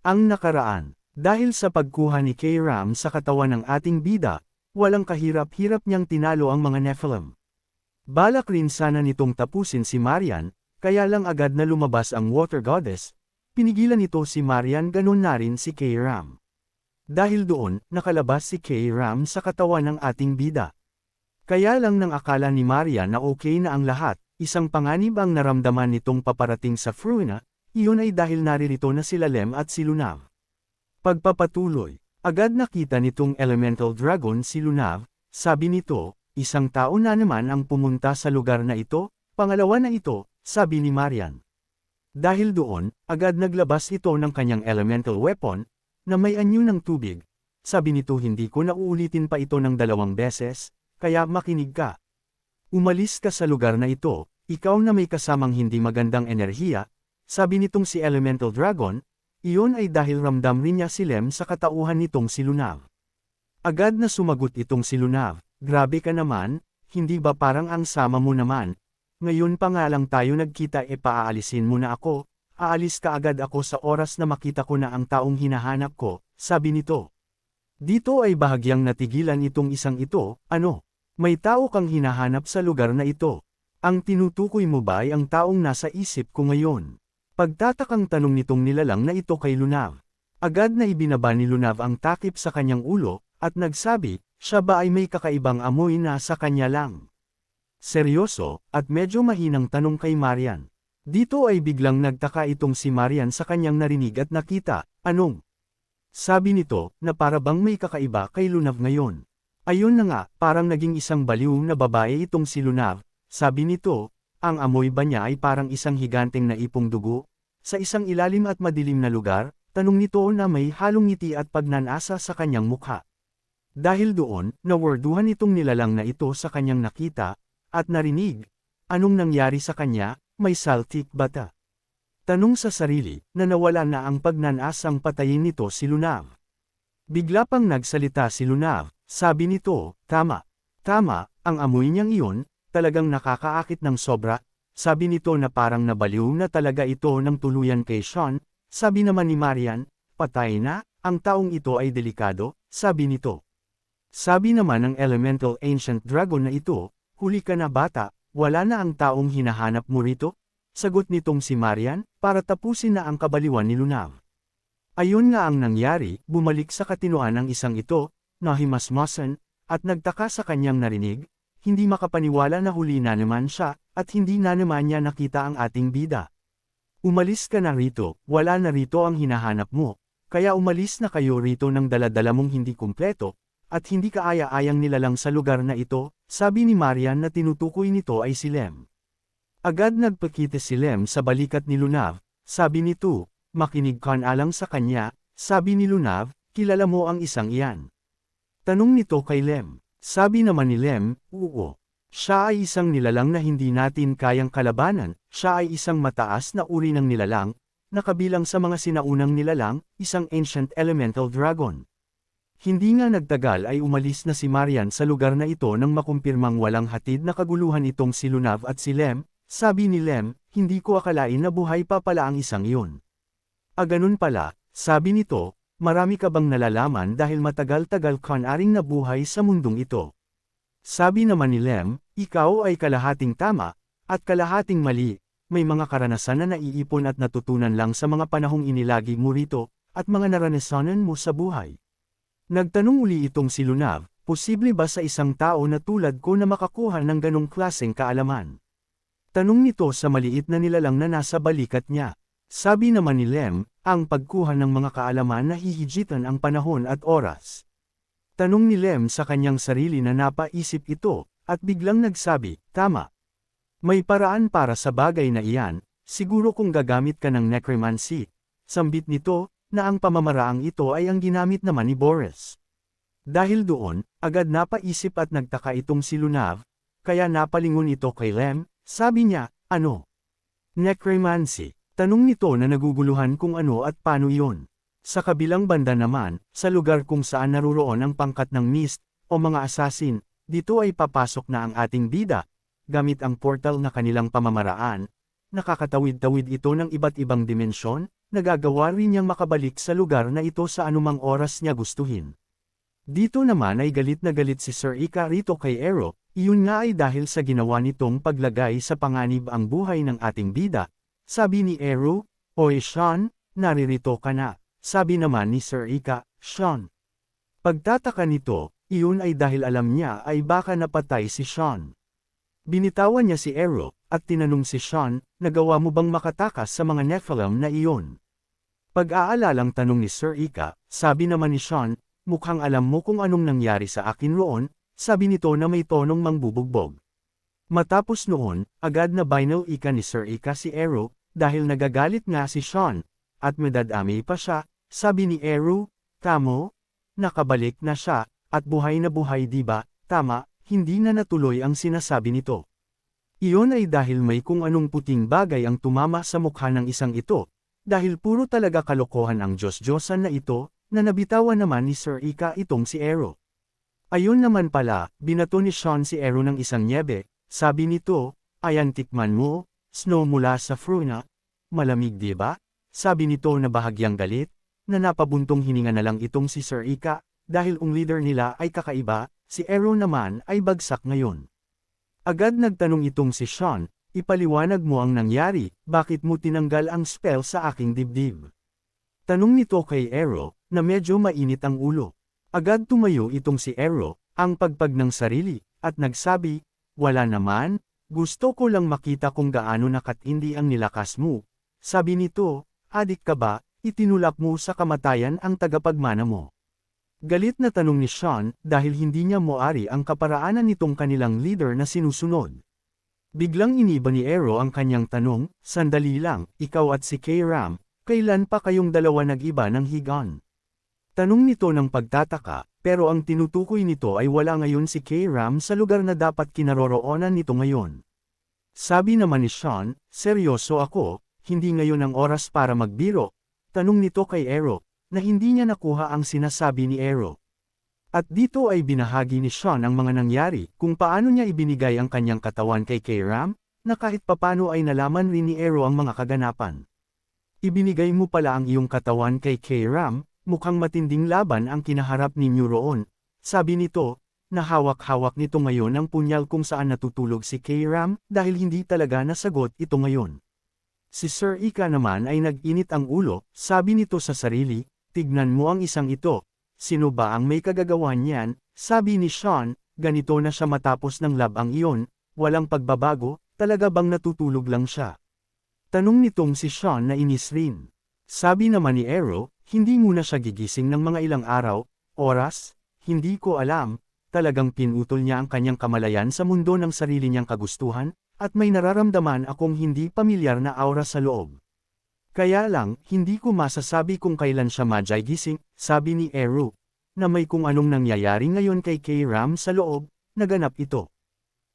Ang nakaraan. Dahil sa pagkuha ni K-Ram sa katawan ng ating bida, walang kahirap-hirap niyang tinalo ang mga Nephilim. Balak rin sana nitong tapusin si Marian, kaya lang agad na lumabas ang Water Goddess, pinigilan nito si Marian ganun na rin si K-Ram. Dahil doon, nakalabas si K-Ram sa katawan ng ating bida. Kaya lang nang akala ni Marian na okay na ang lahat, isang panganib ang naramdaman nitong paparating sa Fruina, iyon ay dahil naririto na sila Lem at si Lunav. Pagpapatuloy, agad nakita nitong elemental dragon si Lunav, sabi nito, isang tao na naman ang pumunta sa lugar na ito, pangalawa na ito, sabi ni Marian. Dahil doon, agad naglabas ito ng kanyang elemental weapon, na may anyo ng tubig. Sabi nito hindi ko na uulitin pa ito ng 2 beses, kaya makinig ka. Umalis ka sa lugar na ito, ikaw na may kasamang hindi magandang enerhiya, sabi nitong si elemental dragon, iyon ay dahil ramdam rin niya si Lem sa katauhan nitong si Lunav. Agad na sumagot itong si Lunav, grabe ka naman, hindi ba parang ang sama mo naman? Ngayon pa nga lang tayo nagkita paaalisin mo na ako, aalis ka agad ako sa oras na makita ko na ang taong hinahanap ko, sabi nito. Dito ay bahagyang natigilan itong isang ito, ano? May tao kang hinahanap sa lugar na ito. Ang tinutukoy mo ba ay ang taong nasa isip ko ngayon? Pagtatakang tanong nitong nilalang na ito kay Lunav. Agad na ibinaba ni Lunav ang takip sa kanyang ulo, at nagsabi, siya ba ay may kakaibang amoy na sa kanya lang? Seryoso, at medyo mahinang tanong kay Marian. Dito ay biglang nagtaka itong si Marian sa kanyang narinig at nakita, anong? Sabi nito, na para bang may kakaiba kay Lunav ngayon. Ayun na nga, parang naging isang baliw na babae itong si Lunav, sabi nito, ang amoy ba niya ay parang isang higanteng na ipong dugo? Sa isang ilalim at madilim na lugar, tanong nito na may halong ngiti at pagnanasa sa kanyang mukha. Dahil doon, naworduhan itong nilalang na ito sa kanyang nakita, at narinig. Anong nangyari sa kanya, may saltik bata? Tanong sa sarili, na nawala na ang pagnanasang patayin nito si Lunav. Bigla pang nagsalita si Lunav, sabi nito, tama, ang amoy niyang iyon, talagang nakakaakit ng sobra, sabi nito na parang nabaliw na talaga ito ng tuluyan kay Sean, sabi naman ni Marian, patay na, ang taong ito ay delikado, sabi nito. Sabi naman ng elemental ancient dragon na ito, huli ka na bata, wala na ang taong hinahanap mo rito? Sagot nitong si Marian, para tapusin na ang kabaliwan ni Lunav. Ayun nga ang nangyari, bumalik sa katinoan ng isang ito, nahimasmasan, at nagtaka sa kanyang narinig, hindi makapaniwala na huli na naman siya, at hindi na naman niya nakita ang ating bida. Umalis ka na rito, wala na rito ang hinahanap mo, kaya umalis na kayo rito ng dala-dala mong hindi kumpleto, at hindi kaaya-ayang nilalang sa lugar na ito, sabi ni Marian na tinutukoy nito ay si Lem. Agad nagpakita si Lem sa balikat ni Lunav, sabi nito, makinig ka alang sa kanya, sabi ni Lunav, kilala mo ang isang iyan. Tanong nito kay Lem. Sabi naman ni Lem, oo. Siya ay isang nilalang na hindi natin kayang kalabanan, siya ay isang mataas na uri ng nilalang, na kabilang sa mga sinaunang nilalang, isang ancient elemental dragon. Hindi nga nagtagal ay umalis na si Marian sa lugar na ito nang makumpirmang walang hatid na kaguluhan itong si Lunav at si Lem, sabi ni Lem, hindi ko akalain na buhay pa pala ang isang iyon. Ganun pala, sabi nito, marami ka bang nalalaman dahil matagal-tagal kang aring nabuhay sa mundong ito? Sabi naman ni Lem, ikaw ay kalahating tama, at kalahating mali, may mga karanasan na naiipon at natutunan lang sa mga panahong inilagi mo rito, at mga naranasanan mo sa buhay. Nagtanong uli itong si Lunav, posible ba sa isang tao na tulad ko na makakuha ng ganong klaseng kaalaman? Tanong nito sa maliit na nilalang na nasa balikat niya. Sabi naman ni Lem, ang pagkuha ng mga kaalaman na hihigitan ang panahon at oras. Tanong ni Lem sa kanyang sarili na napaisip ito, at biglang nagsabi, tama. May paraan para sa bagay na iyan, siguro kung gagamit ka ng necromancy. Sambit nito, na ang pamamaraang ito ay ang ginamit naman ni Boris. Dahil doon, agad napaisip at nagtaka itong si Lunav, kaya napalingon ito kay Lem, sabi niya, ano? Necromancy. Tanong nito na naguguluhan kung ano at paano iyon. Sa kabilang banda naman, sa lugar kung saan naruroon ang pangkat ng mist, o mga assassin, dito ay papasok na ang ating bida, gamit ang portal na kanilang pamamaraan, nakakatawid-tawid ito ng iba't ibang dimensyon, nagagawa rin niyang makabalik sa lugar na ito sa anumang oras niya gustuhin. Dito naman ay galit na galit si Sir Ika rito kay Ero, iyon nga ay dahil sa ginawa nitong paglagay sa panganib ang buhay ng ating bida. Sabi ni Ero, "Oy Sean, naririto ka na." Sabi naman ni Sir Ika, "Sean." Pagtataka nito, iyon ay dahil alam niya ay baka napatay si Sean. Binitawan niya si Ero, at tinanong si Sean, "Nagawa mo bang makatakas sa mga Nephilim na iyon?" Pag-aalalang tanong ni Sir Ika, sabi naman ni Sean, "Mukhang alam mo kung anong nangyari sa akin roon," sabi nito na may tonong mangbubugbog. Matapos noon, agad na binal ika ni Sir Ika si Ero, dahil nagagalit nga si Sean, at madadami pa siya, sabi ni Ero, "Kamo? Nakabalik na siya, at buhay na buhay di ba?" Tama, hindi na natuloy ang sinasabi nito. Iyon ay dahil may kung anong puting bagay ang tumama sa mukha ng isang ito, dahil puro talaga kalokohan ang Diyos-Diyosan na ito, na nabitawan naman ni Sir Ika itong si Ero. Ayun naman pala, binato ni Sean si Ero ng isang nyebe, sabi nito, "Ayan tikman mo, snow mula sa Fruna, malamig di ba?" Sabi nito na bahagyang galit, na napabuntong hininga na lang itong si Sir Ika, dahil ang leader nila ay kakaiba, si Ero naman ay bagsak ngayon. Agad nagtanong itong si Sean, "Ipaliwanag mo ang nangyari, bakit mo tinanggal ang spell sa aking dibdib?" Tanong nito kay Ero, na medyo mainit ang ulo. Agad tumayo itong si Ero, ang pagpag ng sarili, at nagsabi, "Wala naman, gusto ko lang makita kung gaano nakatindi ang nilakas mo." Sabi nito, "Adik ka ba, itinulak mo sa kamatayan ang tagapagmana mo?" Galit na tanong ni Sean, dahil hindi niya moari ang kaparaanan nitong kanilang leader na sinusunod. Biglang iniba ni Ero ang kanyang tanong, "Sandali lang, ikaw at si K-Ram, kailan pa kayong dalawa nag-iba ng higan?" Tanong nito ng pagtataka, pero ang tinutukoy nito ay wala ngayon si K-Ram sa lugar na dapat kinaroroonan nito ngayon. Sabi naman ni Sean, "Seryoso ako, hindi ngayon ang oras para magbiro." Tanong nito kay Ero, na hindi niya nakuha ang sinasabi ni Ero. At dito ay binahagi ni Sean ang mga nangyari, kung paano niya ibinigay ang kanyang katawan kay K-Ram, na kahit papano ay nalaman rin ni Ero ang mga kaganapan. "Ibinigay mo pala ang iyong katawan kay K-Ram, mukhang matinding laban ang kinaharap ninyo roon," sabi nito, na hawak-hawak nito ngayon ang punyal kung saan natutulog si K-Ram, dahil hindi talaga nasagot ito ngayon. Si Sir Ika naman ay nag-init ang ulo, sabi nito sa sarili, "Tignan mo ang isang ito, sino ba ang may kagagawan niyan?" Sabi ni Sean, "Ganito na siya matapos ng labang iyon, walang pagbabago, talaga bang natutulog lang siya?" Tanong nitong si Sean na inis rin. Sabi naman ni Ero, "Hindi muna siya gigising ng mga ilang araw, oras, hindi ko alam." Talagang pinutol niya ang kanyang kamalayan sa mundo ng sarili niyang kagustuhan, at may nararamdaman akong hindi pamilyar na aura sa loob. Kaya lang, hindi ko masasabi kung kailan siya gising, sabi ni Ero, na may kung anong nangyayari ngayon kay K-Ram sa loob, naganap ito.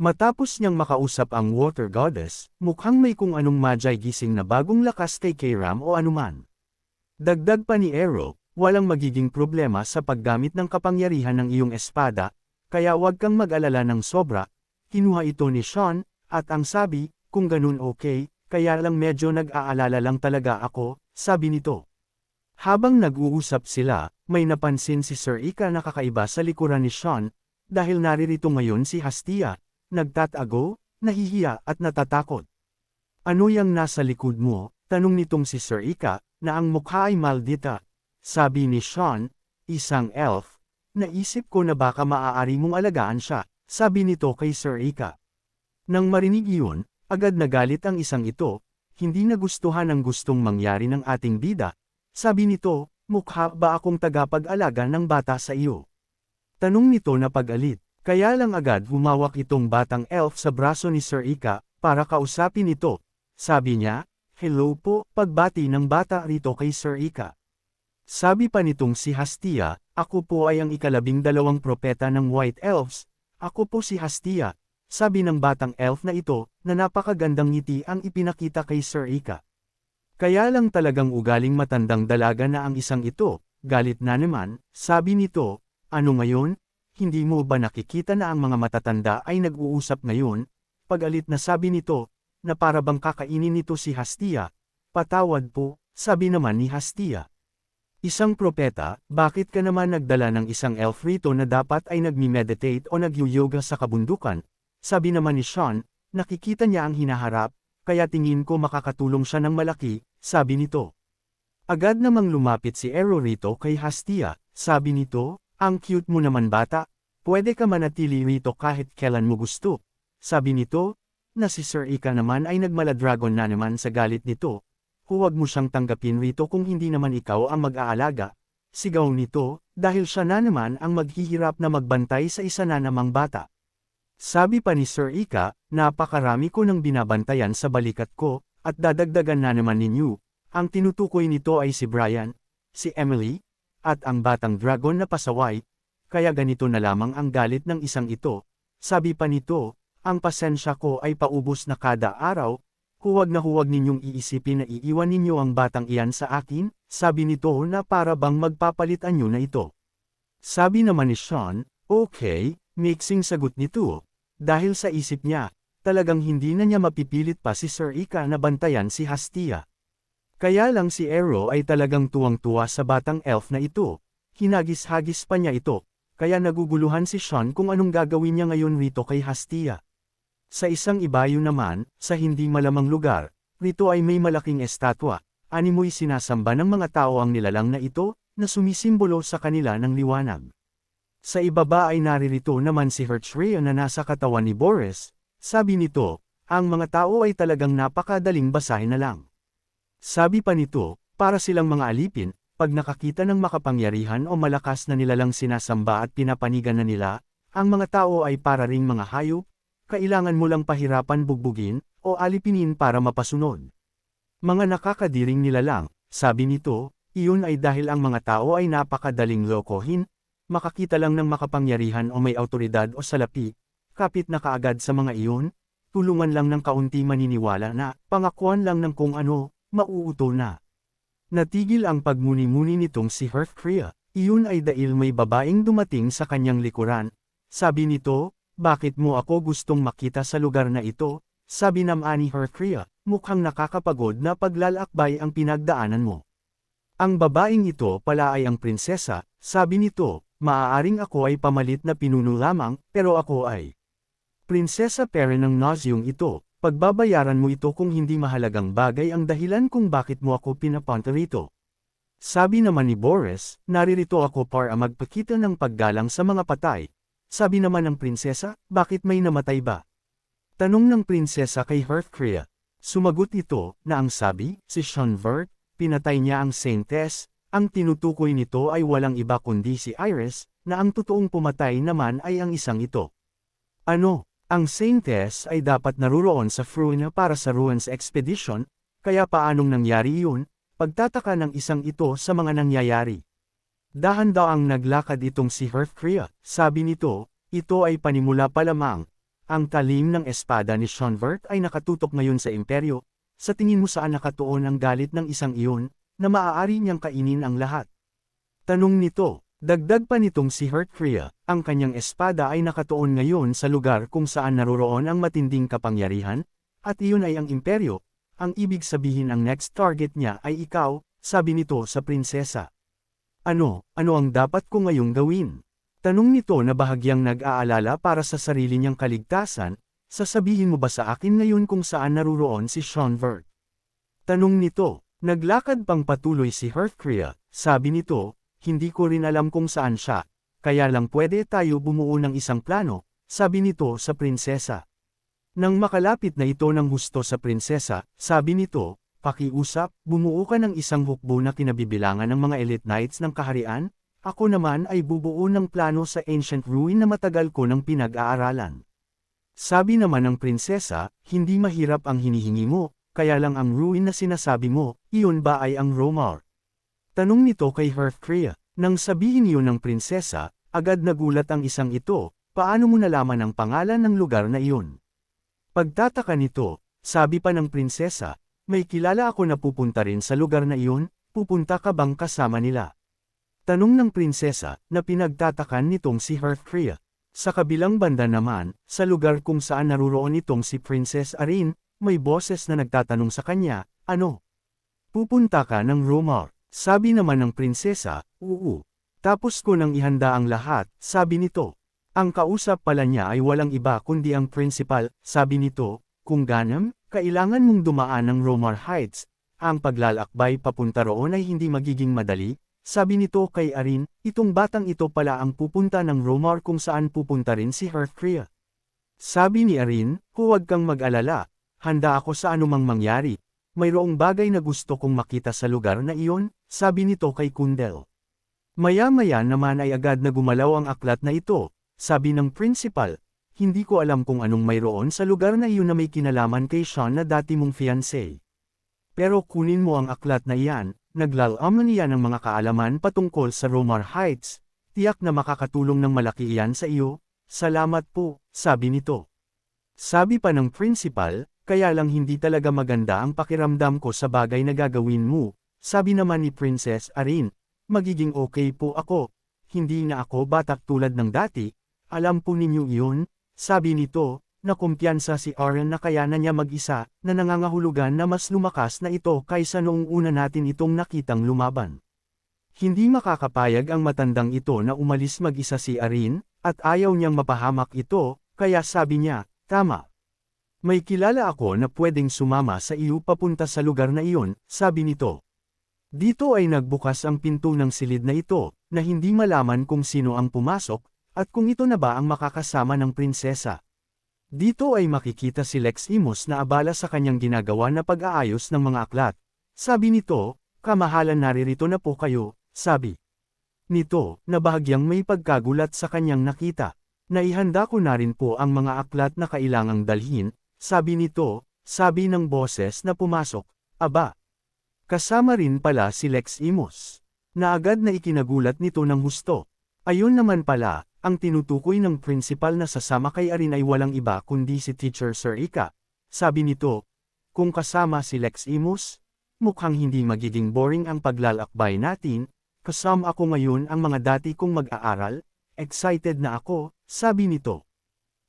Matapos niyang makausap ang Water Goddess, mukhang may kung anong gising na bagong lakas kay K-Ram o anuman. Dagdag pa ni Ero, "Walang magiging problema sa paggamit ng kapangyarihan ng iyong espada, kaya huwag kang mag-alala ng sobra." Kinuha ito ni Sean, at ang sabi, "Kung ganun okay, kaya lang medyo nag-aalala lang talaga ako," sabi nito. Habang nag-uusap sila, may napansin si Sir Ika na kakaiba sa likuran ni Sean, dahil naririto ngayon si Hastia, nagtatago, nahihiya at natatakot. "Ano yang nasa likod mo?" Tanong nitong si Sir Ika, na ang mukha ay maldita. Sabi ni Sean, "Isang elf, naisip ko na baka maaari mong alagaan siya," sabi nito kay Sir Ika. Nang marinig iyon, agad nagalit ang isang ito, "Hindi nagustuhan ang gustong mangyari ng ating bida." Sabi nito, "Mukha ba akong tagapag-alaga ng bata sa iyo?" Tanong nito na pag-alit, kaya lang agad humawak itong batang elf sa braso ni Sir Ika, para kausapin ito. Sabi niya, "Hello po," pagbati ng bata rito kay Sir Ika. Sabi pa nitong si Hastia, "Ako po ay ang ika-12 propeta ng White Elves, ako po si Hastia." Sabi ng batang elf na ito, na napakagandang ngiti ang ipinakita kay Sir Ika. Kaya lang talagang ugaling matandang dalaga na ang isang ito, galit na naman, sabi nito, "Ano ngayon? Hindi mo ba nakikita na ang mga matatanda ay nag-uusap ngayon?" Pag-alit na sabi nito, na para bang kakainin nito si Hastia. "Patawad po," sabi naman ni Hastia. Isang propeta, bakit ka naman nagdala ng isang elf rito na dapat ay nagmi-meditate o nag-yoga sa kabundukan? Sabi naman ni Sean, nakikita niya ang hinaharap, kaya tingin ko makakatulong siya ng malaki, sabi nito. Agad namang lumapit si Ero rito kay Hastia, sabi nito, ang cute mo naman bata, pwede ka manatili rito kahit kailan mo gusto. Sabi nito, na si Sir Ika naman ay nagmala-dragon na naman sa galit nito. Huwag mo siyang tanggapin rito kung hindi naman ikaw ang mag-aalaga. Sigaw nito, dahil siya na naman ang maghihirap na magbantay sa isa na namang bata. Sabi pa ni Sir Ika, napakarami ko nang binabantayan sa balikat ko, at dadagdagan na naman ninyo. Ang tinutukoy nito ay si Brian, si Emily, at ang batang dragon na pasaway, kaya ganito na lamang ang galit ng isang ito. Sabi pa nito, ang pasensya ko ay paubos na kada araw, huwag ninyong iisipin na iiwan ninyo ang batang iyan sa akin, sabi nito na para bang magpapalit anyo na ito. Sabi naman ni Sean, okay, mixing sagot nito, dahil sa isip niya, talagang hindi na niya mapipilit pa si Sir Ika na bantayan si Hastia. Kaya lang si Ero ay talagang tuwang-tuwa sa batang elf na ito, hinagis-hagis pa niya ito, kaya naguguluhan si Sean kung anong gagawin niya ngayon rito kay Hastia. Sa isang ibayo naman, sa hindi malamang lugar, rito ay may malaking estatwa, animoy sinasamba ng mga tao ang nilalang na ito, na sumisimbolo sa kanila ng liwanag. Sa ibaba ay naririto naman si Hertrea na nasa katawan ni Boris, sabi nito, ang mga tao ay talagang napakadaling basahin na lang. Sabi pa nito, para silang mga alipin, pag nakakita ng makapangyarihan o malakas na nilalang sinasamba at pinapanigan na nila, ang mga tao ay para ring mga hayop, kailangan mo lang pahirapan bugbugin, o alipinin para mapasunod. Mga nakakadiring nilalang, sabi nito, iyon ay dahil ang mga tao ay napakadaling lokohin, makakita lang ng makapangyarihan o may autoridad o salapi, kapit na kaagad sa mga iyon, tulungan lang ng kaunti maniniwala na, pangakuan lang ng kung ano, mauuto na. Natigil ang pagmuni-muni nitong si Hertrea, iyon ay dahil may babaeng dumating sa kanyang likuran, sabi nito, bakit mo ako gustong makita sa lugar na ito? Sabi naman ni Hertrea, mukhang nakakapagod na paglalakbay ang pinagdaanan mo. Ang babaeng ito pala ay ang prinsesa, sabi nito, maaaring ako ay pamalit na pinuno lamang, pero ako ay prinsesa pero ng nausyong ito, pagbabayaran mo ito kung hindi mahalagang bagay ang dahilan kung bakit mo ako pinapunta rito. Sabi naman ni Boris, naririto ako para magpakita ng paggalang sa mga patay. Sabi naman ng prinsesa, bakit may namatay ba? Tanong ng prinsesa kay Hertrea. Sumagot ito, na ang sabi, si Sean Vert, pinatay niya ang Saintess, ang tinutukoy nito ay walang iba kundi si Iris, na ang totoong pumatay naman ay ang isang ito. Ano, ang Saintess ay dapat naruroon sa Fruina para sa Ruins Expedition, kaya paanong nangyari yun? Pagtataka ng isang ito sa mga nangyayari. Dahan daw ang naglakad itong si Hertrea, sabi nito, ito ay panimula pa lamang. Ang talim ng espada ni Sean Vert ay nakatutok ngayon sa imperyo, sa tingin mo saan nakatuon ang galit ng isang iyon, na maaari niyang kainin ang lahat? Tanong nito, dagdag pa nitong si Hertrea, ang kanyang espada ay nakatuon ngayon sa lugar kung saan naroroon ang matinding kapangyarihan, at iyon ay ang imperyo, ang ibig sabihin ang next target niya ay ikaw, sabi nito sa prinsesa. Ano ang dapat ko ngayong gawin? Tanong nito na bahagyang nag-aalala para sa sarili niyang kaligtasan, sasabihin mo ba sa akin ngayon kung saan naruroon si Sean Vert? Tanong nito, naglakad pang patuloy si Hertrea, sabi nito, hindi ko rin alam kung saan siya, kaya lang pwede tayo bumuo ng isang plano, sabi nito sa prinsesa. Nang makalapit na ito ng husto sa prinsesa, sabi nito, pakiusap, bumuo ka ng isang hukbo na kinabibilangan ng mga elite knights ng kaharian, ako naman ay bubuo ng plano sa ancient ruin na matagal ko nang pinag-aaralan. Sabi naman ng prinsesa, hindi mahirap ang hinihingi mo, kaya lang ang ruin na sinasabi mo, iyon ba ay ang Romar? Tanong nito kay Hertrea, nang sabihin iyon ng prinsesa, agad nagulat ang isang ito, paano mo nalaman ang pangalan ng lugar na iyon? Pagtataka nito, sabi pa ng prinsesa, may kilala ako na pupunta rin sa lugar na iyon, pupunta ka bang kasama nila? Tanong ng prinsesa, na pinagtatakan nitong si Hertrea. Sa kabilang banda naman, sa lugar kung saan naruroon itong si Princess Arin, may boses na nagtatanong sa kanya, ano? Pupunta ka ng Romar. Sabi naman ng prinsesa, oo. Tapos ko nang ihanda ang lahat, sabi nito. Ang kausap pala niya ay walang iba kundi ang principal, sabi nito, kung ganam, kailangan mong dumaan ng Romar Heights. Ang paglalakbay papunta roon ay hindi magiging madali, sabi nito kay Arin, itong batang ito pala ang pupunta ng Romar kung saan pupunta rin si Hearthcrea. Sabi ni Arin, huwag kang mag-alala, handa ako sa anumang mangyari. Mayroong bagay na gusto kong makita sa lugar na iyon, sabi nito kay Kundel. Maya-maya naman ay agad na gumalaw ang aklat na ito, sabi ng principal, hindi ko alam kung anong mayroon sa lugar na iyon na may kinalaman kay Sean na dati mong fiancé. Pero kunin mo ang aklat na iyan, naglalaman niya ng mga kaalaman patungkol sa Romar Heights, tiyak na makakatulong ng malaki iyan sa iyo, salamat po, sabi nito. Sabi pa ng principal, kaya lang hindi talaga maganda ang pakiramdam ko sa bagay na gagawin mo, sabi naman ni Princess Arin, magiging okay po ako, hindi na ako batak tulad ng dati, alam po ninyo iyon, sabi nito, na kumpiyansa si Aaron na kaya na niya mag-isa, na nangangahulugan na mas lumakas na ito kaysa noong una natin itong nakitang lumaban. Hindi makakapayag ang matandang ito na umalis mag-isa si Arin, at ayaw niyang mapahamak ito, kaya sabi niya, tama. May kilala ako na pwedeng sumama sa iyo papunta sa lugar na iyon, sabi nito. Dito ay nagbukas ang pinto ng silid na ito, na hindi malaman kung sino ang pumasok, at kung ito na ba ang makakasama ng prinsesa. Dito ay makikita si Lex Imus na abala sa kanyang ginagawa na pag-aayos ng mga aklat. Sabi nito, kamahalan naririto na po kayo, sabi nito, na bahagyang may pagkagulat sa kanyang nakita. Naihanda ko na rin po ang mga aklat na kailangang dalhin, sabi nito, sabi ng boses na pumasok, aba. Kasama rin pala si Lex Imus, na agad na ikinagulat nito ng husto. Ayun naman pala, ang tinutukoy ng principal na sasama kay Arin ay walang iba kundi si Teacher Sir Ika. Sabi nito, kung kasama si Lex Imus, mukhang hindi magiging boring ang paglalakbay natin, kasama ako ngayon ang mga dati kong mag-aaral, excited na ako, sabi nito.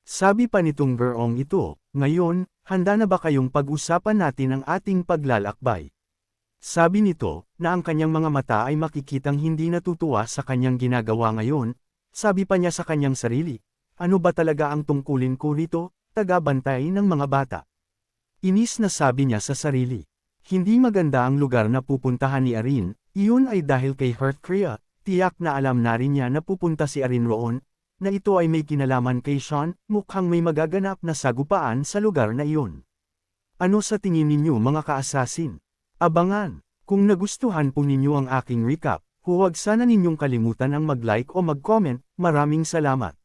Sabi pa nitong bearong ito, ngayon, handa na ba kayong pag-usapan natin ang ating paglalakbay? Sabi nito, na ang kanyang mga mata ay makikitang hindi natutuwa sa kanyang ginagawa ngayon, sabi pa niya sa kanyang sarili, ano ba talaga ang tungkulin ko rito, taga-bantay ng mga bata? Inis na sabi niya sa sarili, hindi maganda ang lugar na pupuntahan ni Arin, iyon ay dahil kay Hearthcrea, tiyak na alam na rin niya na pupunta si Arin roon, na ito ay may kinalaman kay Sean, mukhang may magaganap na sagupaan sa lugar na iyon. Ano sa tingin ninyo mga ka-assassin? Abangan! Kung nagustuhan po ninyo ang aking recap, huwag sana ninyong kalimutan ang mag-like o mag-comment, maraming salamat.